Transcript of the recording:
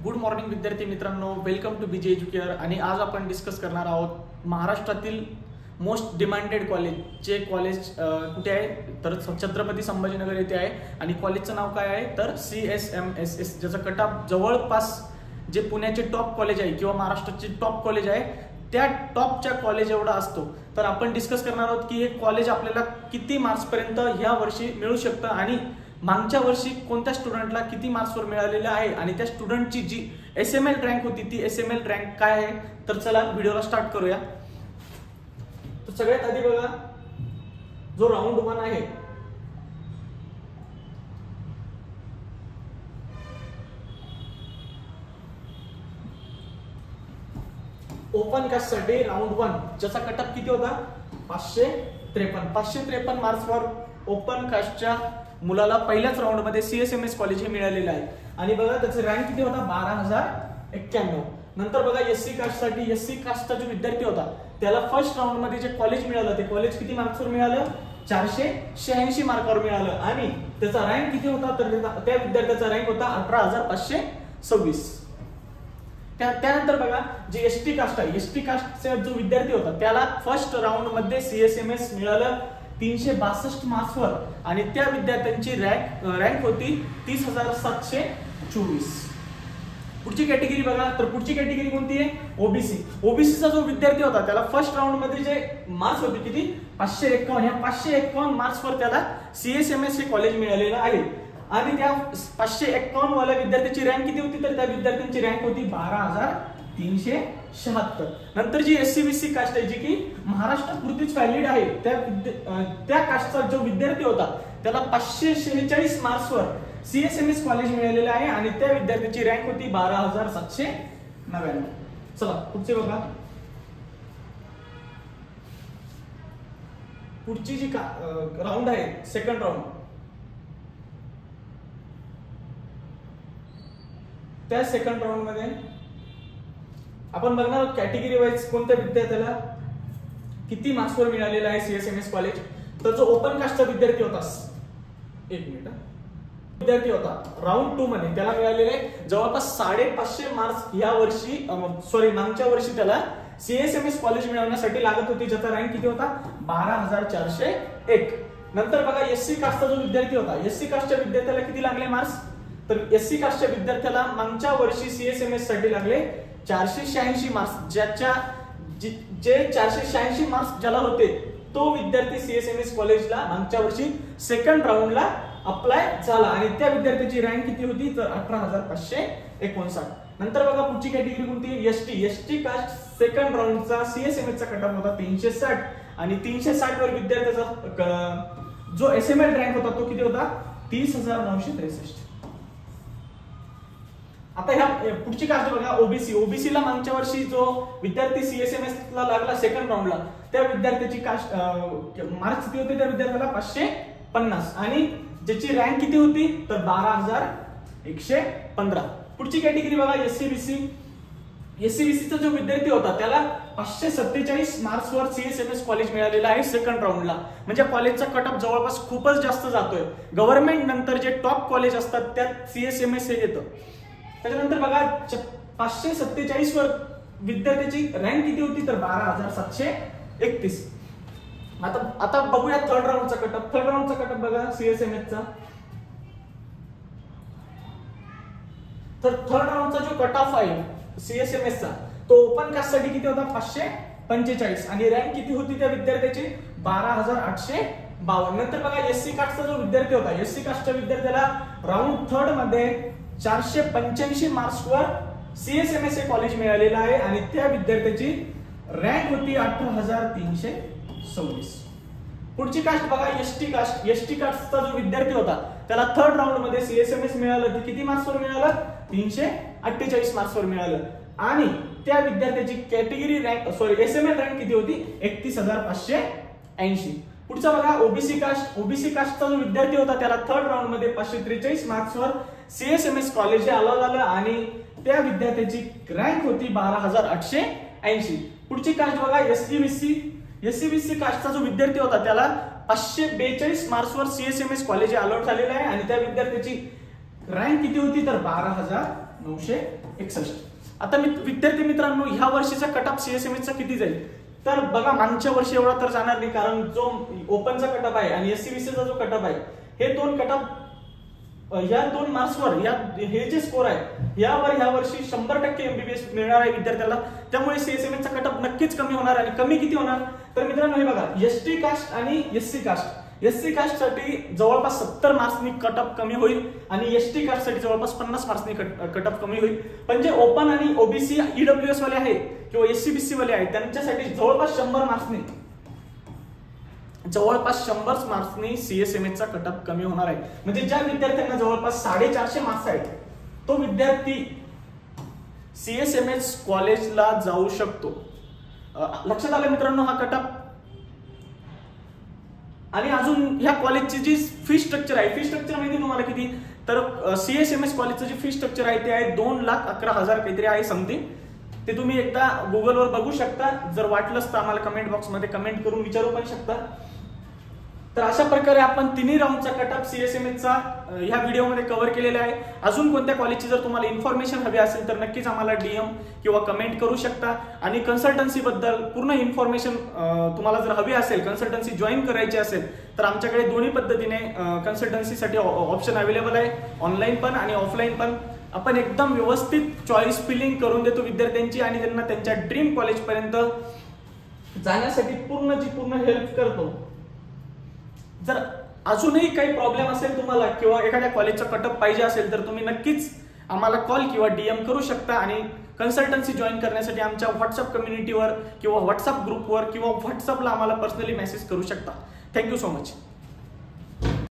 Good morning विद्यार्थी मित्रांनो, welcome to बीजे एज्युकेअर. आणि आज आपण डिस्कस करणार आहोत महाराष्ट्रातील मोस्ट डिमांडेड कॉलेज. जे कॉलेज कुठे आहे तर छत्रपती संभाजीनगर येथे आहे. आणि कॉलेजचं नाव काय आहे तर CSMSS, ज्याचा कटऑफ जवळपास जे पुण्याचे टॉप कॉलेज आहे किंवा महाराष्ट्राचे टॉप कॉलेज आहे त्या टॉपच्या कॉलेज एवढा असतो. तर आपण डिस्कस करणार आहोत की हे कॉलेज आपल्याला किती मार्क्सपर्यंत ह्या वर्षी मिळू शकतं आणि मागच्या वर्षी कोणत्या स्टुडंटला किती मार्क्सवर मिळालेले आहे आणि त्या स्टुडंटची जी SML रँक होती ती SML रँक काय आहे. तर चला व्हिडिओला स्टार्ट करूया. तर सगळ्यात आधी बघा, जो राऊंड 1 आहे ओपन कास्टसाठी राऊंड 1 ज्याचा कटअप किती होता 553 मार्क्सवर ओपन कास्टच्या मुलाला पहिल्याच राऊंड मध्ये CSMS कॉलेज हे मिळालेलं आहे. आणि बघा त्याचा रँक किती होता 12,091. नंतर बघा SC कास्टसाठी SC कास्टचा जो विद्यार्थी होता त्याला फर्स्ट राऊंड मध्ये जे कॉलेज मिळालं ते कॉलेज किती मार्क्सवर मिळालं 486 मार्कावर मिळालं. आणि त्याचा रँक किती होता तर त्या विद्यार्थ्याचा रँक होता 18,526. त्यानंतर बघा जे ST कास्ट आहे, ST कास्टचा जो विद्यार्थी होता त्याला फर्स्ट राऊंड मध्ये CSMS मिळालं 362 मार्क्सवर. आणि त्या विद्यार्थ्यांची रँक होती 30,724. पुढची कॅटेगरी बघा, तर पुढची कॅटेगरी कोणती आहे ओबीसीचा जो विद्यार्थी होता त्याला फर्स्ट राऊंड मध्ये जे मार्क्स होते किती 551. या 551 मार्क्सवर त्याला CSMS हे कॉलेज मिळालेलं आहे. आणि त्या 551 वाल्या विद्यार्थ्याची रँक किती होती तर त्या विद्यार्थ्यांची रँक होती 12,376. नंतर जी SC/BC कास्ट आहे जी की महाराष्ट्रापुरतीच व्हॅलिड आहे त्या कास्टचा जो विद्यार्थी होता त्याला 546 मार्क्सवर CSMS कॉलेज मिळालेलं आहे आणि त्या विद्यार्थ्याची रँक होती 12,799. चला पुढचे बघा, पुढची जी राऊंड आहे सेकंड राऊंड, त्या सेकंड राऊंड मध्ये आपण बघणार आहोत कॅटेगरी वाईज कोणत्या विद्यार्थ्याला किती मार्क्सवर मिळालेला आहे CSMS कॉलेज. तर जो ओपन कास्टचा विद्यार्थी होता राऊंड 2 मध्ये त्याला मिळालेले जवळपास 550 मार्क्स या वर्षी मागच्या वर्षी त्याला CSMS कॉलेज मिळवण्यासाठी लागत होती, ज्याचा रँक किती होता 12,401. नंतर बघा SC कास्टचा जो विद्यार्थी होता SC कास्टच्या विद्यार्थ्याला किती लागले मार्क्स तर SC कास्टच्या विद्यार्थ्याला मागच्या वर्षी CSMS साठी लागले 486 मार्क्स. जे 486 मार्क्स ज्याला होते तो विद्यार्थी CSMS कॉलेजला मागच्या वर्षी सेकंड राऊंडला अप्लाय झाला आणि त्या विद्यार्थ्याची रँक किती होती तर 18,559. नंतर बघा पुढची कॅटेगरी कोणती ST कास्ट सेकंड राऊंडचा CSMS चा कटऑफ होता 360. आणि 360 वर विद्यार्थ्याचा जो SML रँक होता तो किती होता 30,963. आता ह्या पुढची कास्ट बघा ओबीसी ला मागच्या वर्षी जो विद्यार्थी CSMS ला लागला सेकंड राऊंडला त्या विद्यार्थ्याची कास्ट मार्क्स किती होते त्या विद्यार्थ्याला 550. आणि ज्याची रँक किती होती तर 12,115. पुढची कॅटेगरी बघा SC/BC चा जो विद्यार्थी होता त्याला 547 मार्क्सवर CSMS कॉलेज मिळालेला आहे सेकंड राऊंडला. म्हणजे कॉलेजचा कटऑफ जवळपास खूपच जास्त जातोय. गव्हर्नमेंट नंतर जे टॉप कॉलेज असतात त्यात CSMS हे येतं. त्याच्यानंतर बघा 547 वर विद्यार्थ्याची रँक किती होती तर 12,731. आता बघूया थर्ड राऊंडचा कटअप बघा CSMS चा. तर थर्ड राऊंडचा जो कटऑफ आहे CSMS चा तो ओपन कास्ट साठी किती होता 545. आणि रँक किती होती त्या विद्यार्थ्याची 12,852. नंतर बघा SC कास्टचा जो विद्यार्थी होता SC कास्टच्या विद्यार्थ्याला राऊंड थर्ड मध्ये 485 मार्क्सवर CSMS हे कॉलेज मिळालेलं आहे आणि त्या विद्यार्थ्याची रँक होती 18,326. पुढची कास्ट बघा ST कास्टचा जो विद्यार्थी होता त्याला थर्ड राऊंड मध्ये CSMS मिळालं ते किती मार्क्सवर मिळालं 348 मार्क्सवर मिळालं. आणि त्या विद्यार्थ्याची कॅटेगरी रँक SML रँक किती होती 31,580. पुढचा बघा ओबीसी कास्टचा जो विद्यार्थी होता त्याला थर्ड राऊंड मध्ये 543 मार्क्सवर CSMS कॉलेज हे अलाउ झालं आणि त्या विद्यार्थ्याची रँक होती 12,880. पुढची कास्ट बघा SC/BC कास्टचा जो विद्यार्थी होता त्याला 542 मार्क्सवर CSMS कॉलेज हे अलाउड झालेलं आहे आणि त्या विद्यार्थ्याची रँक किती होती तर 12,961. आता विद्यार्थी मित्रांनो, ह्या वर्षीचा कट ऑफ सीएसएमएस चा किती जाईल तर बघा, मागच्या वर्षी एवढा तर जाणार नाही, कारण जो ओपनचा कट ऑफ आहे आणि एससीबीसीचा जो कट ऑफ आहे, हे दोन कट ऑफ या 2 मार्क्सवर हे जे स्कोर आहे यावर ह्या वर्षी 100% एमबीबीएस मिळणार आहे विद्यार्थ्याला. त्यामुळे सीएसएमएस चा कट ऑफ नक्कीच कमी होणार. आणि कमी किती होणार तर मित्रांनो, हे बघा, एसटी कास्ट आणि एससी कास्ट साठी जवळपास 70 मार्क्सनी कट ऑफ कमी होईल आणि एसटी कास्ट साठी जवळपास 50 मार्क्सनी कट ऑफ कमी होईल. पण जे ओपन आणि ओबीसी ईडब्ल्यूएस वाले आहेत किंवा एससीबीसी वाले आहेत त्यांच्यासाठी जवळपास 100 मार्क्सनी सीएसएमएस चा कट ऑफ कमी होणार आहे. म्हणजे ज्या विद्यार्थ्यांना जवळपास 450 मार्क्स आहेत तो विद्यार्थी सीएसएमएस कॉलेजला जाऊ शकतो. लक्षात आलं मित्रांनो हा कट ऑफ. आणि अजून ह्या कॉलेजची जी फी स्ट्रक्चर आहे, फी स्ट्रक्चर माहिती तुम्हाला किती तर सीएसएमएस कॉलेजचं जे फी स्ट्रक्चर आहे ते आहे 2,11,000 काहीतरी आहे समथिंग. ते तुम्ही एकदा गुगलवर बघू शकता. जर वाटलंच तर आम्हाला कमेंट बॉक्समध्ये कमेंट करून विचारू पण शकता. तर अशा प्रकारे आपण तिन्ही राऊंडचा कट ऑफ सीएसएमएसचा ह्या व्हिडिओमध्ये कव्हर केलेला आहे. अजून कोणत्या कॉलेजची जर तुम्हाला इन्फॉर्मेशन हवी असेल तर नक्कीच आम्हाला डीएम किंवा कमेंट करू शकता. आणि कन्सल्टन्सी बद्दल पूर्ण इन्फॉर्मेशन तुम्हाला जर हवी असेल, कन्सल्टन्सी जॉईन करायची असेल तर आमच्याकडे दोन्ही पद्धतीने कन्सल्टन्सीसाठी ऑप्शन अवेलेबल आहे, ऑनलाईन पण आणि ऑफलाईन पण. आपण एकदम व्यवस्थित चॉईस फिलिंग करून देतो विद्यार्थ्यांची आणि त्यांना त्यांच्या ड्रीम कॉलेज पर्यंत जाण्यासाठी पूर्ण हेल्प करतो. जर अजूनही काही प्रॉब्लेम असेल तुम्हाला किंवा एखाद्या कॉलेजचा कट ऑफ पाहिजे असेल तर तुम्ही नक्कीच आम्हाला कॉल किंवा डीएम करू शकता. आणि कन्सल्टन्सी जॉईन करण्यासाठी आमच्या व्हॉट्सअप कम्युनिटीवर किंवा व्हॉट्सअप ग्रुपवर किंवा व्हॉट्सअपला आम्हाला पर्सनली मेसेज करू शकता. Thank you so much.